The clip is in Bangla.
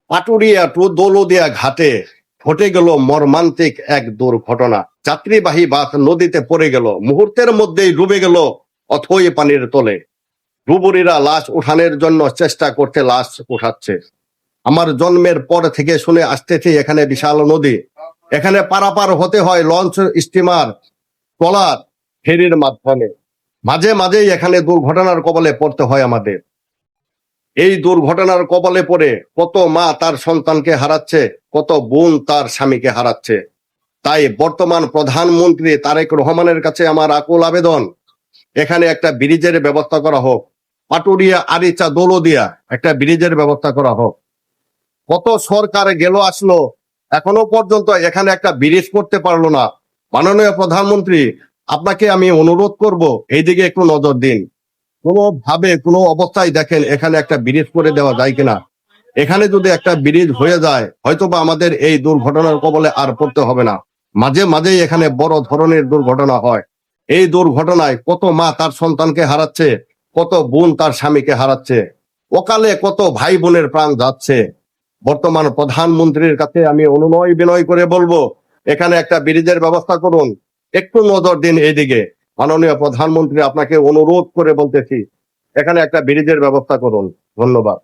পাটুরিয়া টু দৌলদিয়া ঘাটে ঘটে গেল মর্মান্তিক এক দুর্ঘটনা। যাত্রীবাহী বাস নদীতে পড়ে গেল, মুহূর্তের মধ্যেই ডুবে গেল অথই পানির তলে। ডুবুরিরা লাশ উঠানোর জন্য চেষ্টা করতে লাশ উঠাচ্ছে। আমার জন্মের পর থেকে শুনে আসতেছি এখানে বিশাল নদী, এখানে পারাপার হতে হয় লঞ্চ, স্টিমার, ট্রলার, ফেরির মাধ্যমে। মাঝে মাঝেই এখানে দুর্ঘটনার কবলে পড়তে হয় আমাদের। এই দুর্ঘটনার কবলে পড়ে কত মা তার সন্তানকে হারাচ্ছে, কত বোন তার স্বামীকে হারাচ্ছে। তাই বর্তমান প্রধানমন্ত্রী তারেক রহমানের কাছে আমার আকুল আবেদন, এখানে একটা ব্রিজের ব্যবস্থা করা হোক। পাটুরিয়া আরিচা দৌলদিয়া একটা ব্রিজের ব্যবস্থা করা হোক। কত সরকার গেল আসলো, এখনো পর্যন্ত এখানে একটা ব্রিজ করতে পারলো না। মাননীয় প্রধানমন্ত্রী, আপনাকে আমি অনুরোধ করব এইদিকে একটু নজর দিন। কোনোভাবে কোনো অবস্থায় দেখেন এখানে একটা ব্রিজ করে দেওয়া যায় কিনা। এখানে যদি একটা ব্রিজ হয়ে যায় হয়তোবা আমাদের এই দুর্ঘটনার কবলে আর পড়তে হবে না। মাঝে মাঝেই এখানে বড় ধরনের দুর্ঘটনা হয়। এই দুর্ঘটনায় কত মা তার সন্তানকে হারাচ্ছে, কত বোন তার স্বামীকে হারাচ্ছে, অকালে কত ভাই বোনের প্রাণ যাচ্ছে। বর্তমান প্রধানমন্ত্রীর কাছে আমি অনুনয় বিনয় করে বলবো, এখানে একটা ব্রিজের ব্যবস্থা করুন, একটু নজর দিন এইদিকে। মাননীয় প্রধানমন্ত্রী, আপনাকে অনুরোধ করে বলতেছি এখানে একটা ব্রিজের ব্যবস্থা করুন। ধন্যবাদ।